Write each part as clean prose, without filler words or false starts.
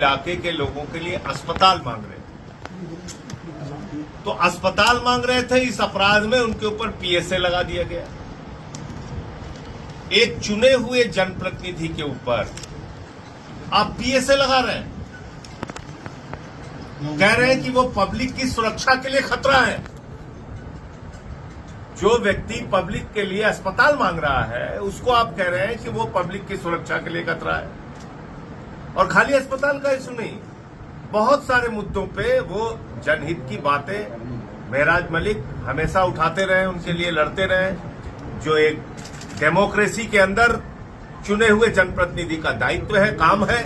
इलाके के लोगों के लिए अस्पताल मांग रहे थे। तो अस्पताल मांग रहे थे, इस अपराध में उनके ऊपर पीएसए लगा दिया गया। एक चुने हुए जनप्रतिनिधि के ऊपर आप पीएसए लगा रहे हैं, कह रहे हैं कि वो पब्लिक की सुरक्षा के लिए खतरा है। जो व्यक्ति पब्लिक के लिए अस्पताल मांग रहा है, उसको आप कह रहे हैं कि वो पब्लिक की सुरक्षा के लिए खतरा है। और खाली अस्पताल का इशू नहीं, बहुत सारे मुद्दों पे वो जनहित की बातें महराज मलिक हमेशा उठाते रहे, उनके लिए लड़ते रहे। जो एक डेमोक्रेसी के अंदर चुने हुए जनप्रतिनिधि का दायित्व है, काम है,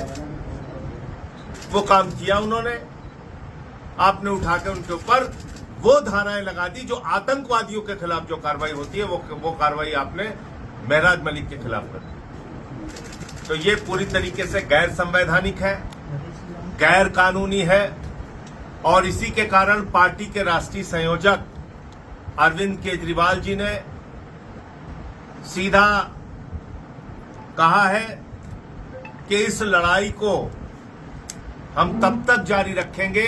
वो काम किया उन्होंने। आपने उठा के उनके ऊपर वो धाराएं लगा दी जो आतंकवादियों के खिलाफ जो कार्रवाई होती है, वो कार्रवाई आपने महराज मलिक के खिलाफ कर दी। तो ये पूरी तरीके से गैर संवैधानिक है, गैर कानूनी है। और इसी के कारण पार्टी के राष्ट्रीय संयोजक अरविंद केजरीवाल जी ने सीधा कहा है कि इस लड़ाई को हम तब तक जारी रखेंगे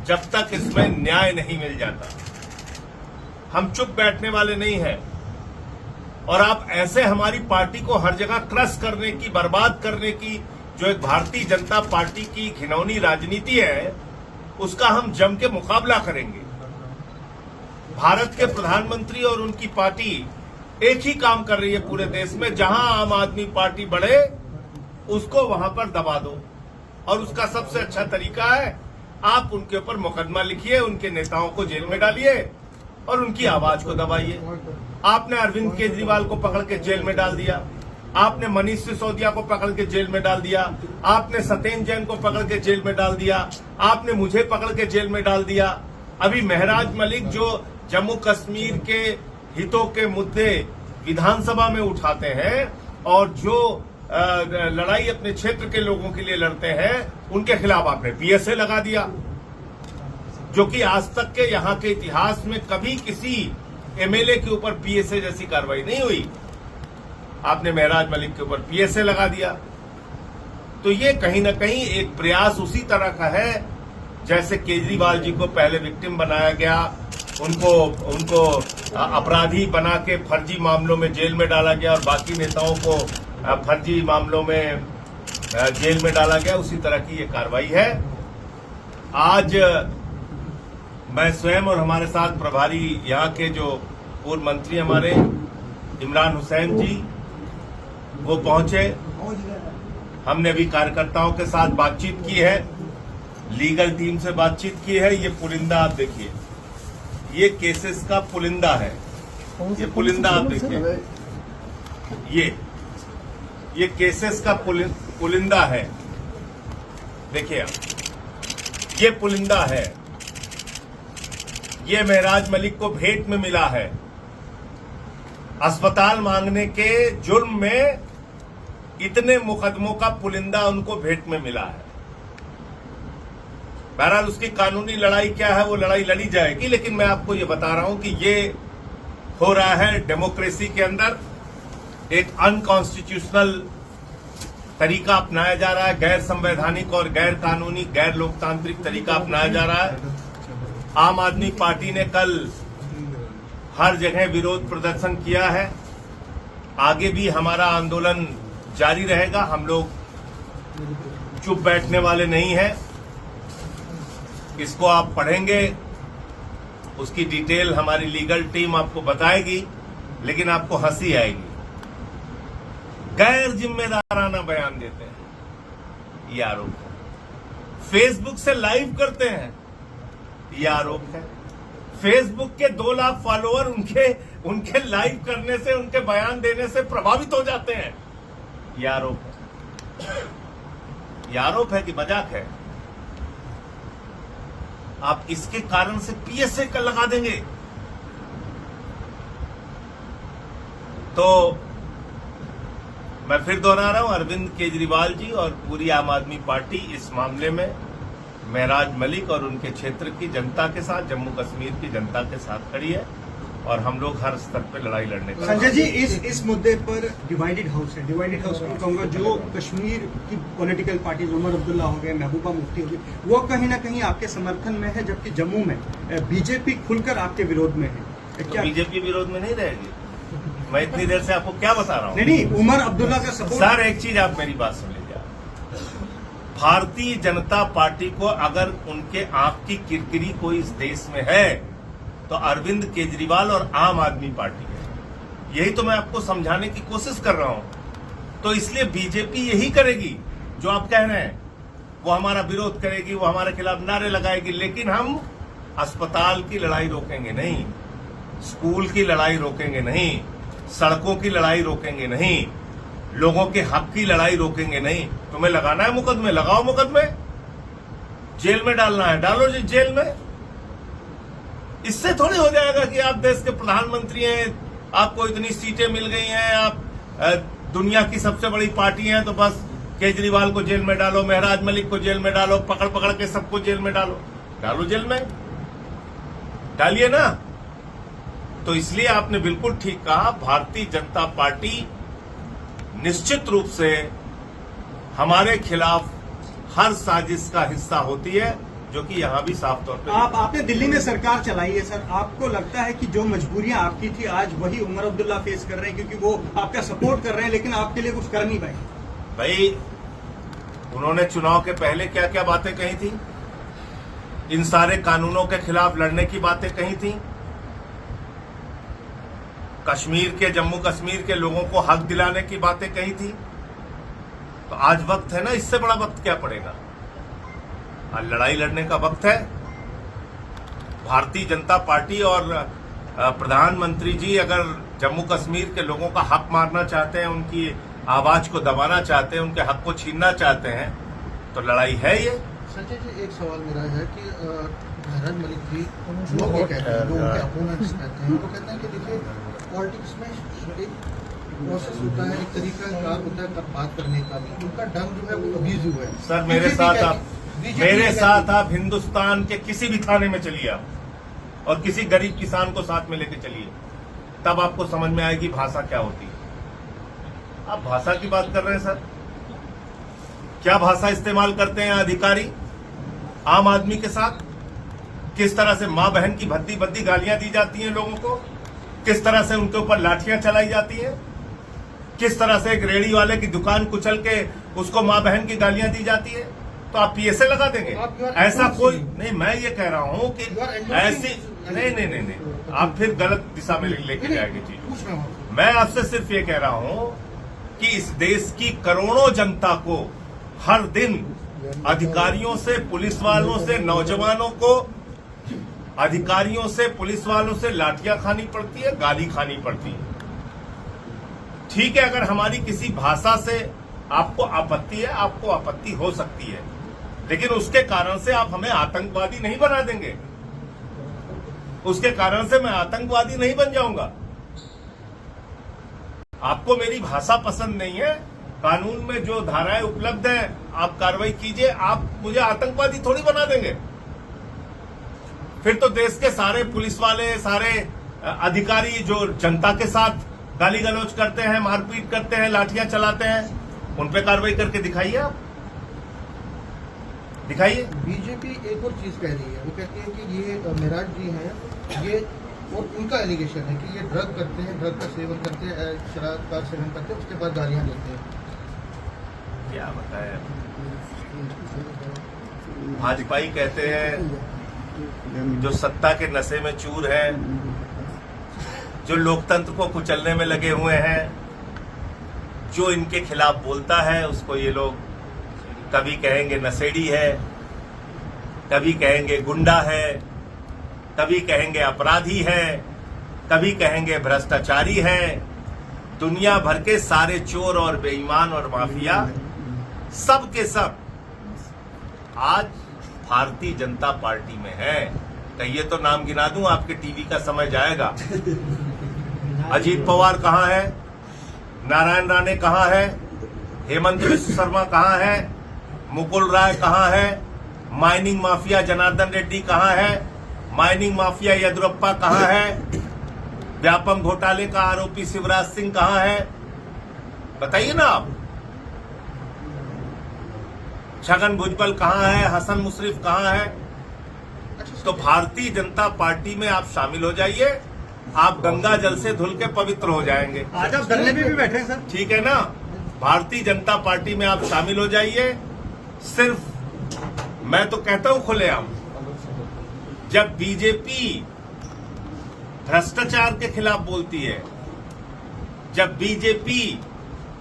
जब तक इसमें न्याय नहीं मिल जाता। हम चुप बैठने वाले नहीं हैं। और आप ऐसे हमारी पार्टी को हर जगह क्रश करने की, बर्बाद करने की जो एक भारतीय जनता पार्टी की घिनौनी राजनीति है, उसका हम जम के मुकाबला करेंगे। भारत के प्रधानमंत्री और उनकी पार्टी एक ही काम कर रही है पूरे देश में, जहां आम आदमी पार्टी बढ़े उसको वहां पर दबा दो। और उसका सबसे अच्छा तरीका है आप उनके ऊपर मुकदमा लिखिए, उनके नेताओं को जेल में डालिए और उनकी आवाज को दबाइए। आपने अरविंद केजरीवाल को पकड़ के जेल में डाल दिया, आपने मनीष सिसोदिया को पकड़ के जेल में डाल दिया, आपने सत्येंद्र जैन को पकड़ के जेल में डाल दिया, आपने मुझे पकड़ के जेल में डाल दिया। अभी महराज मलिक जो जम्मू कश्मीर के हितों के मुद्दे विधानसभा में उठाते हैं और जो लड़ाई अपने क्षेत्र के लोगों के लिए लड़ते हैं, उनके खिलाफ आपने पीएसए लगा दिया, जो कि आज तक के यहां के इतिहास में कभी किसी एमएलए के ऊपर पीएसए जैसी कार्रवाई नहीं हुई। आपने महराज मलिक के ऊपर पीएसए लगा दिया। तो ये कहीं ना कहीं एक प्रयास उसी तरह का है जैसे केजरीवाल जी को पहले विक्टिम बनाया गया, उनको अपराधी बना के फर्जी मामलों में जेल में डाला गया और बाकी नेताओं को फर्जी मामलों में जेल में डाला गया। उसी तरह की ये कार्रवाई है। आज मैं स्वयं और हमारे साथ प्रभारी यहाँ के जो पूर्व मंत्री हमारे इमरान हुसैन जी, वो पहुंचे। हमने अभी कार्यकर्ताओं के साथ बातचीत की है, लीगल टीम से बातचीत की है। ये पुलिंदा आप देखिए, ये केसेस का पुलिंदा है। ये पुलिंदा आप देखिए, ये केसेस का पुलिंदा है। देखिए आप, ये पुलिंदा है। ये महराज मलिक को भेंट में मिला है। अस्पताल मांगने के जुर्म में इतने मुकदमों का पुलिंदा उनको भेंट में मिला है। बहरहाल उसकी कानूनी लड़ाई क्या है, वो लड़ाई लड़ी जाएगी। लेकिन मैं आपको ये बता रहा हूं कि ये हो रहा है डेमोक्रेसी के अंदर, एक अनकॉन्स्टिट्यूशनल तरीका अपनाया जा रहा है, गैर संवैधानिक और गैर कानूनी, गैर लोकतांत्रिक तरीका अपनाया जा रहा है। आम आदमी पार्टी ने कल हर जगह विरोध प्रदर्शन किया है। आगे भी हमारा आंदोलन जारी रहेगा। हम लोग चुप बैठने वाले नहीं हैं। इसको आप पढ़ेंगे, उसकी डिटेल हमारी लीगल टीम आपको बताएगी, लेकिन आपको हंसी आएगी। गैर जिम्मेदाराना बयान देते हैं, ये आरोप है। फेसबुक से लाइव करते हैं, ये आरोप है। फेसबुक के 2 लाख फॉलोअर उनके लाइव करने से, उनके बयान देने से प्रभावित हो जाते हैं, ये आरोप है। ये आरोप है कि मजाक है। आप इसके कारण से पीएसए का लगा देंगे। तो मैं फिर दोहरा रहा हूं, अरविंद केजरीवाल जी और पूरी आम आदमी पार्टी इस मामले में महराज मलिक और उनके क्षेत्र की जनता के साथ, जम्मू कश्मीर की जनता के साथ खड़ी है। और हम लोग हर स्तर पे लड़ाई लड़ने का। संजय जी, इस मुद्दे पर डिवाइडेड हाउस है। डिवाइडेड हाउस में कहूँगा जो कश्मीर की पॉलिटिकल पार्टी उमर अब्दुल्ला हो गए, महबूबा मुफ्ती हो गई, वो कहीं ना कहीं आपके समर्थन में है, जबकि जम्मू में बीजेपी खुलकर आपके विरोध में है। क्या बीजेपी विरोध में नहीं रहेगी? मैं इतनी देर से आपको क्या बता रहा हूँ? नहीं, उमर अब्दुल्ला का सपोर्ट। सर एक चीज आप मेरी बात सुन लीजिए। भारतीय जनता पार्टी को अगर उनके आंख की किरकिरी कोई इस देश में है तो अरविंद केजरीवाल और आम आदमी पार्टी है। यही तो मैं आपको समझाने की कोशिश कर रहा हूं। तो इसलिए बीजेपी यही करेगी जो आप कह रहे हैं, वो हमारा विरोध करेगी, वो हमारे खिलाफ नारे लगाएगी, लेकिन हम अस्पताल की लड़ाई रोकेंगे नहीं, स्कूल की लड़ाई रोकेंगे नहीं, सड़कों की लड़ाई रोकेंगे नहीं, लोगों के हक की लड़ाई रोकेंगे नहीं। तुम्हें लगाना है मुकदमे, लगाओ मुकदमे, जेल में डालना है डालो जी जेल में। इससे थोड़ी हो जाएगा कि आप देश के प्रधानमंत्री हैं, आपको इतनी सीटें मिल गई हैं, आप दुनिया की सबसे बड़ी पार्टी हैं, तो बस केजरीवाल को जेल में डालो, महराज मलिक को जेल में डालो, पकड़ पकड़ के सबको जेल में डालो। डालो जेल में, डालिए ना। तो इसलिए आपने बिल्कुल ठीक कहा, भारतीय जनता पार्टी निश्चित रूप से हमारे खिलाफ हर साजिश का हिस्सा होती है, जो कि यहां भी साफ तौर पे आपने दिल्ली में सरकार चलाई है सर, आपको लगता है कि जो मजबूरियां आपकी थी आज वही उमर अब्दुल्ला फेस कर रहे हैं, क्योंकि वो आपका सपोर्ट कर रहे हैं लेकिन आपके लिए कुछ कर नहीं पाए? भाई उन्होंने चुनाव के पहले क्या क्या बातें कही थी, इन सारे कानूनों के खिलाफ लड़ने की बातें कही थी, कश्मीर के, जम्मू कश्मीर के लोगों को हक दिलाने की बातें कही थी। तो आज वक्त है ना, इससे बड़ा वक्त क्या पड़ेगा? आज लड़ाई लड़ने का वक्त है। भारतीय जनता पार्टी और प्रधानमंत्री जी अगर जम्मू कश्मीर के लोगों का हक मारना चाहते हैं, उनकी आवाज को दबाना चाहते हैं, उनके हक को छीनना चाहते हैं, तो लड़ाई है ये। संजय जी, एक सवाल मेरा है कि महराज मलिक जी लोग ये कहते हैं, जो उनके अपोनेंट्स कहते हैं, वो कहते हैं कि देखिए पॉलिटिक्स में एक प्रोसेस होता है, एक तरीका कार होता है बात करने का भी, उनका ढंग जो है वो अब्यूजिव है। सर मेरे साथ आप हिंदुस्तान के किसी भी थाने में चलिए आप और किसी गरीब किसान को साथ में लेके चलिए, तब आपको समझ में आएगी भाषा क्या होती है। आप भाषा की बात कर रहे हैं सर, क्या भाषा इस्तेमाल करते हैं अधिकारी आम आदमी के साथ? किस तरह से मां बहन की भद्दी भद्दी गालियां दी जाती हैं लोगों को, किस तरह से उनके ऊपर लाठियां चलाई जाती हैं, किस तरह से एक रेहड़ी वाले की दुकान कुचल के उसको मां बहन की गालियां दी जाती है। तो आप पीएसए लगा देंगे? ऐसा कोई नहीं। मैं ये कह रहा हूं कि ऐसी नहीं, आप फिर गलत दिशा में लेके जाएंगे चीज। मैं आपसे सिर्फ ये कह रहा हूं कि इस देश की करोड़ों जनता को हर दिन अधिकारियों से, पुलिस वालों से, नौजवानों को अधिकारियों से, पुलिस वालों से लाठियां खानी पड़ती है, गाली खानी पड़ती है। ठीक है, अगर हमारी किसी भाषा से आपको आपत्ति है, आपको आपत्ति हो सकती है, लेकिन उसके कारण से आप हमें आतंकवादी नहीं बना देंगे। उसके कारण से मैं आतंकवादी नहीं बन जाऊंगा। आपको मेरी भाषा पसंद नहीं है, कानून में जो धाराएं उपलब्ध हैं आप कार्रवाई कीजिए, आप मुझे आतंकवादी थोड़ी बना देंगे। फिर तो देश के सारे पुलिस वाले, सारे अधिकारी जो जनता के साथ गाली गलौज करते हैं, मारपीट करते हैं, लाठियां चलाते हैं, उन पे कार्रवाई करके दिखाइए। आप दिखाइए। बीजेपी एक और चीज कह रही है, वो कहती है कि ये महराज जी हैं, ये और उनका एलिगेशन है कि ये ड्रग करते हैं, ड्रग का सेवन करते हैं, शराब का सेवन करते हैं, उसके बाद गालियां देते हैं। क्या बताया, भाजपाई कहते हैं जो सत्ता के नशे में चूर है, जो लोकतंत्र को कुचलने में लगे हुए हैं, जो इनके खिलाफ बोलता है उसको ये लोग कभी कहेंगे नशेड़ी है, कभी कहेंगे गुंडा है, कभी कहेंगे अपराधी है, कभी कहेंगे भ्रष्टाचारी है। दुनिया भर के सारे चोर और बेईमान और माफिया सब के सब आज भारतीय जनता पार्टी में है। कहिए तो नाम गिना दूं, आपके टीवी का समय जाएगा। अजीत पवार कहां है, नारायण राणे कहां है, हेमंत बिश्व शर्मा कहां है, मुकुल राय कहां है, माइनिंग माफिया जनार्दन रेड्डी कहां है, माइनिंग माफिया येदुरप्पा कहां है, व्यापम घोटाले का आरोपी शिवराज सिंह कहां है, बताइए ना आप। छगन भुजबल कहां है, हसन मुशर्रफ कहां है। तो भारतीय जनता पार्टी में आप शामिल हो जाइए, आप गंगा जल से धुल के पवित्र हो जाएंगे। आज आप धरने पे भी बैठे हैं सर। ठीक है ना, भारतीय जनता पार्टी में आप शामिल हो जाइए। सिर्फ मैं तो कहता हूं खुलेआम, जब बीजेपी भ्रष्टाचार के खिलाफ बोलती है, जब बीजेपी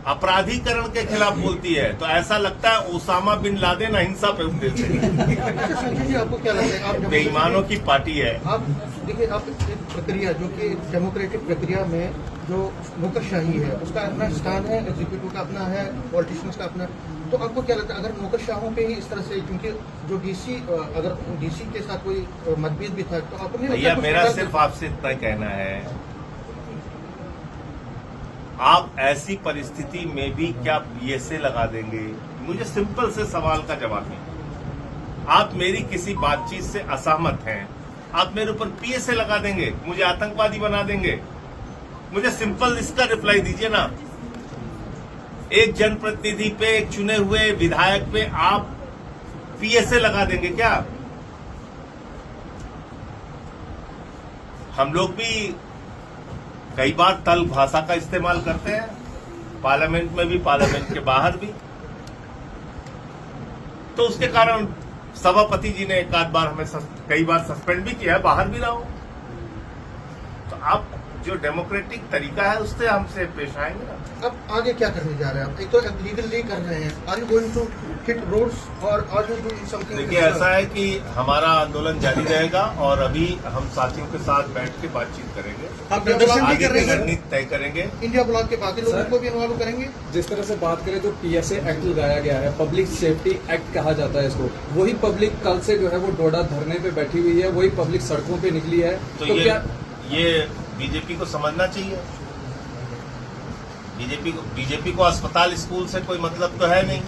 अपराधीकरण के खिलाफ बोलती है, तो ऐसा लगता है ओसामा बिन लादेन अहिंसा पे उपदेश है। संजय जी, आपको क्या लगता है, आप बेईमानों की पार्टी है। आप देखिए, आप एक प्रक्रिया जो कि डेमोक्रेटिक प्रक्रिया में जो नौकरशाही है, उसका अपना स्थान है, एग्जीक्यूटिव का अपना है, पॉलिटिशियंस का अपना। तो आपको क्या लगता है, अगर नौकरशाहों पे ही इस तरह से, क्योंकि जो डीसी, अगर डीसी के साथ कोई मतभेद भी था, तो आपको नहीं लगता भैया कुछ मेरा प्रकार सिर्फ आपसे इतना कहना है, आप ऐसी परिस्थिति में भी क्या पीएसए लगा देंगे? मुझे सिंपल से सवाल का जवाब नहीं। आप मेरी किसी बातचीत से असहमत हैं, आप मेरे ऊपर पीएसए लगा देंगे, मुझे आतंकवादी बना देंगे? मुझे सिंपल इसका रिप्लाई दीजिए ना। एक जनप्रतिनिधि पे, एक चुने हुए विधायक पे आप पीएसए लगा देंगे क्या? हम लोग भी कई बार तल्ख भाषा का इस्तेमाल करते हैं, पार्लियामेंट में भी, पार्लियामेंट के बाहर भी। तो उसके कारण सभापति जी ने एक आध बार हमें कई बार सस्पेंड भी किया है, बाहर भी रहा हूं। तो आप जो डेमोक्रेटिक तरीका है उससे हमसे पेश आएंगे ना। अब आगे क्या करने जा रहे हैं आप? एक तो लीगली कर रहे हैं, are you going to hit roads और आर यू डूइंग समथिंग? देखिए, ऐसा है कि हमारा आंदोलन जारी रहेगा और अभी हम साथियों के साथ बैठ के बातचीत करेंगे, आप प्रदर्शन भी आगे कर रहे की हैं? रणनीति तय करेंगे। इंडिया ब्लॉक के बाकी लोगों को भी इन्वॉल्व करेंगे। जिस तरह से बात करें, जो पीएसए एक्ट लगाया गया है, पब्लिक सेफ्टी एक्ट कहा जाता है इसको, वही पब्लिक कल से जो है वो डोडा धरने पे बैठी हुई है, वही पब्लिक सड़कों पे निकली है। तो ये बीजेपी को समझना चाहिए। बीजेपी को अस्पताल स्कूल से कोई मतलब तो है नहीं,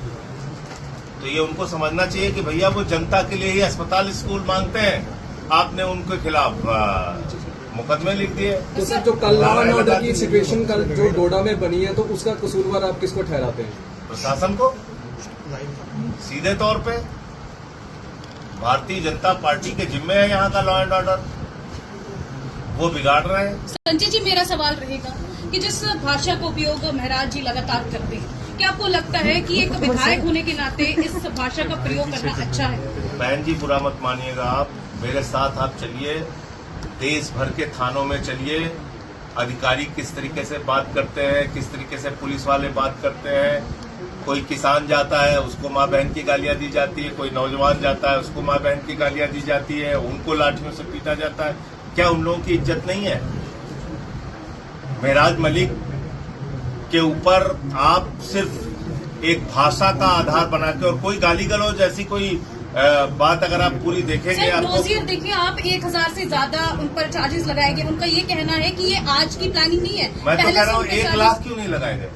तो ये उनको समझना चाहिए कि भैया वो जनता के लिए ही अस्पताल स्कूल मांगते हैं, आपने उनके खिलाफ मुकदमे लिख दिए। तो सर, जो कल लॉ एंड ऑर्डर की सिचुएशन कल जो डोडा में बनी है, तो उसका कसूरवार आप किसको ठहराते हैं? प्रशासन को सीधे तौर पे। भारतीय जनता पार्टी के जिम्मे है यहाँ का लॉ एंड ऑर्डर, वो बिगाड़ रहे हैं। संजय जी, मेरा सवाल रहेगा कि जिस भाषा का उपयोग महराज जी लगातार करते हैं, क्या आपको लगता है कि एक विधायक होने के नाते इस भाषा का प्रयोग करना अच्छा है? बहन जी, बुरा मत मानिएगा, आप मेरे साथ आप चलिए, देश भर के थानों में चलिए, अधिकारी किस तरीके से बात करते हैं, किस तरीके से पुलिस वाले बात करते हैं। कोई किसान जाता है, उसको माँ बहन की गालियां दी जाती है, कोई नौजवान जाता है, उसको माँ बहन की गालियां दी जाती है, उनको लाठियों से पीटा जाता है। क्या उन लोगों की इज्जत नहीं है? महराज मलिक के ऊपर आप सिर्फ एक भाषा का आधार बना के, और कोई गाली गलौज जैसी कोई बात अगर आप पूरी देखेंगे, सर, आपको नोजियर देखिए, आप 1000 से ज्यादा उन पर चार्जेस लगाए गए। उनका ये कहना है कि ये आज की प्लानिंग नहीं है। मैं तो पहले कह रहा से हूँ उनके 1 charges- लाख क्यों नहीं लगाए गए?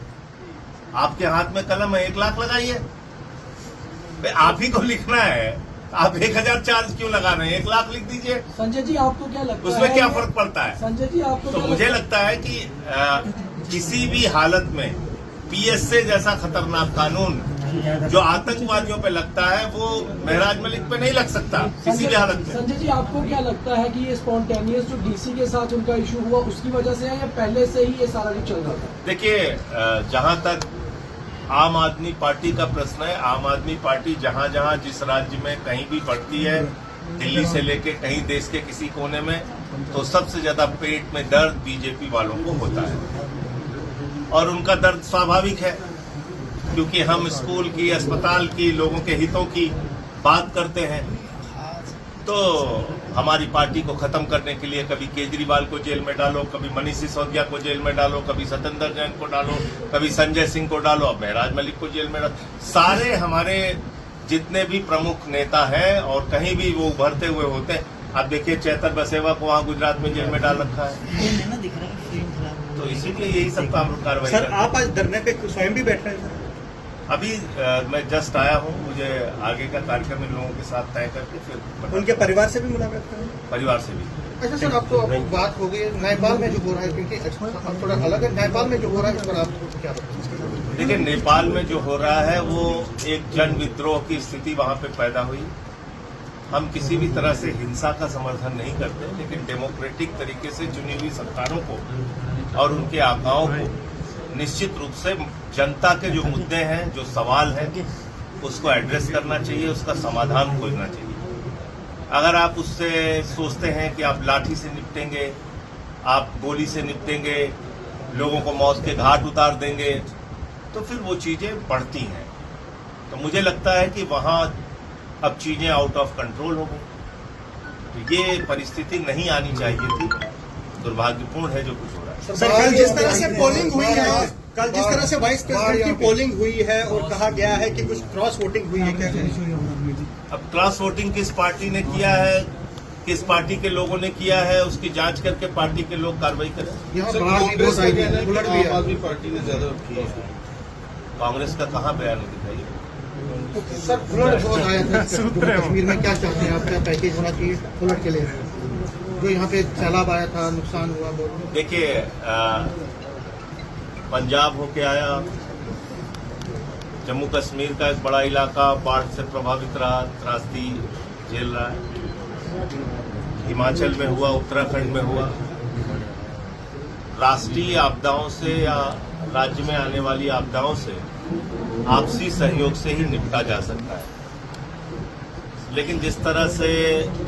आपके हाथ में कलम है, 1 लाख लगाइए। आप ही को लिखना है, आप 1000 चार्ज क्यों लगा रहे हैं? 1 लाख लिख दीजिए, संजय जी, आपको क्या लगता है, उसमें क्या फर्क पड़ता है? संजय जी, आपको तो क्या मुझे लगता है कि किसी भी हालत में पीएसए जैसा खतरनाक कानून जो आतंकवादियों पे लगता है, वो महराज मलिक पे नहीं लग सकता किसी भी हालत में। संजय जी, आपको क्या लगता है कि ये स्पॉन्टेनियस जो डीसी के साथ उनका इशू हुआ, उसकी वजह से है या पहले से ही ये सारा चल रहा था? देखिए, जहां तक आम आदमी पार्टी का प्रश्न है, आम आदमी पार्टी जहां जहां जिस राज्य में कहीं भी बढ़ती है, दिल्ली से लेके कहीं देश के किसी कोने में, तो सबसे ज्यादा पेट में दर्द बीजेपी वालों को होता है। और उनका दर्द स्वाभाविक है, क्योंकि हम स्कूल की, अस्पताल की, लोगों के हितों की बात करते हैं। तो हमारी पार्टी को खत्म करने के लिए कभी केजरीवाल को जेल में डालो, कभी मनीष सिसोदिया को जेल में डालो, कभी सत्येंद्र जैन को डालो, कभी संजय सिंह को डालो, अब महराज मलिक को जेल में डालो। सारे हमारे जितने भी प्रमुख नेता हैं और कहीं भी वो उभरते हुए होते हैं, आप देखिए चेतन बसेवा को वहाँ गुजरात में जेल में डाल रखा है। तो इसीलिए यही सब काम कार्रवाई। सर, आप आज धरने पे स्वयं भी बैठ रहे हैं? अभी मैं जस्ट आया हूँ, मुझे आगे का कार्यक्रम इन लोगों के साथ तय करके फिर उनके परिवार से भी मुलाकात करेंगे? परिवार से भी। अच्छा सर, आपको बात हो गई नेपाल में जो हो रहा है, क्योंकि थोड़ा अलग है, नेपाल में जो हो रहा है इस पर आप क्या बताएंगे? देखिए, नेपाल में जो हो रहा है वो एक जन विद्रोह की स्थिति वहां पे पैदा हुई। हम किसी भी तरह से हिंसा का समर्थन नहीं करते, लेकिन डेमोक्रेटिक तरीके से चुनी हुई सरकारों को और उनके आकाओं को निश्चित रूप से जनता के जो मुद्दे हैं, जो सवाल हैं, उसको एड्रेस करना चाहिए, उसका समाधान खोजना चाहिए। अगर आप उससे सोचते हैं कि आप लाठी से निपटेंगे, आप गोली से निपटेंगे, लोगों को मौत के घाट उतार देंगे, तो फिर वो चीजें बढ़ती हैं। तो मुझे लगता है कि वहां अब चीजें आउट ऑफ कंट्रोल हो गई। तो ये परिस्थिति नहीं आनी चाहिए थी, दुर्भाग्यपूर्ण है जो कुछ हो रहा है। सर, कल जिस तरह से पोलिंग हुई है, कल जिस तरह से वाइस प्रेसिडेंट की पोलिंग हुई है और कहा गया है कि कुछ क्रॉस वोटिंग हुई है, क्या अब क्रॉस वोटिंग किस पार्टी ने किया है, किस पार्टी के लोगों ने किया है, उसकी जांच करके पार्टी के लोग कार्रवाई करें। यहाँ बाहर भी बहुत आई है, उलट भी है। आदमी पार्टी ने ज्यादा की है। कांग्रेस का कहाँ बयान है, दिखाइए। सर, उलट बहुत आया था कश्मीर में, क्या चाहते हैं आप, क्या पैकेज होना चाहिए उलट के लिए? जो यहाँ पे सैलाब आया था, नुकसान हुआ बहुत। देखिए, पंजाब होके आया, जम्मू कश्मीर का एक बड़ा इलाका बाढ़ से प्रभावित रहा, त्रासदी झेल रहा है। हिमाचल में हुआ, उत्तराखंड में हुआ। राष्ट्रीय आपदाओं से या राज्य में आने वाली आपदाओं से आपसी सहयोग से ही निपटा जा सकता है, लेकिन जिस तरह से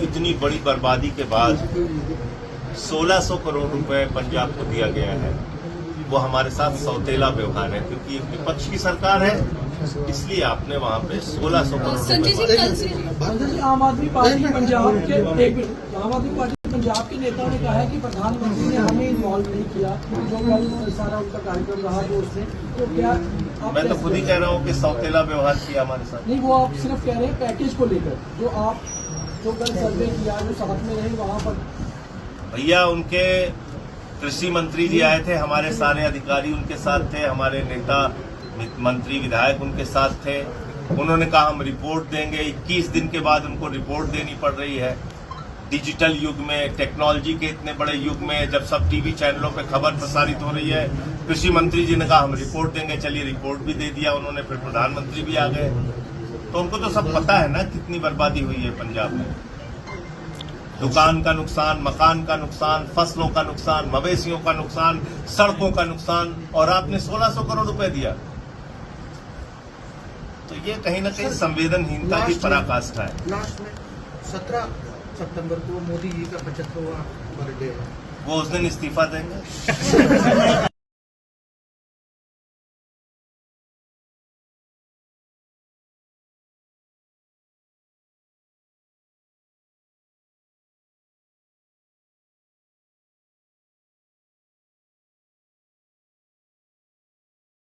इतनी बड़ी बर्बादी के बाद 1600 करोड़ रुपए पंजाब को दिया गया है, वो हमारे साथ सौतेला व्यवहार है, क्योंकि विपक्ष की सरकार है, इसलिए आपने वहां पे 1600 करोड़ संजय जी, रुपए कल से आम आदमी पार्टी पंजाब के आम आदमी पार्टी पंजाब के नेताओं ने कहा है कि प्रधानमंत्री ने हमें इन्वॉल्व नहीं किया, जो कल सारा उनका कार्यक्रम रहा जो उसने, तो क्या मैं तो खुद ही कह रहा हूँ कि सौतेला व्यवहार किया हमारे साथ। नहीं, वो आप सिर्फ कह रहे हैं पैकेज को लेकर, जो कल सर्वे किया, जो साथ में रहे वहाँ पर। भैया, उनके कृषि मंत्री जी आए थे, हमारे सारे अधिकारी उनके साथ थे, हमारे नेता मंत्री विधायक उनके साथ थे। उन्होंने कहा हम रिपोर्ट देंगे। 21 दिन के बाद उनको रिपोर्ट देनी पड़ रही है। डिजिटल युग में, टेक्नोलॉजी के इतने बड़े युग में, जब सब टीवी चैनलों पे खबर प्रसारित हो रही है, कृषि मंत्री जी ने कहा हम रिपोर्ट देंगे। चलिए, रिपोर्ट भी दे दिया उन्होंने, फिर प्रधानमंत्री भी आ गए। तो उनको तो सब पता है ना कितनी बर्बादी हुई है पंजाब में। दुकान का नुकसान, मकान का नुकसान, फसलों का नुकसान, मवेशियों का नुकसान, सड़कों का नुकसान, और आपने 1600 करोड़ रुपए दिया। तो ये कहीं ना कहीं संवेदनहीनता की पराकाष्ठा है। लास्ट में 17 सितंबर को मोदी जी का 75वां बर्थडे है। वो उस दिन इस्तीफा देंगे।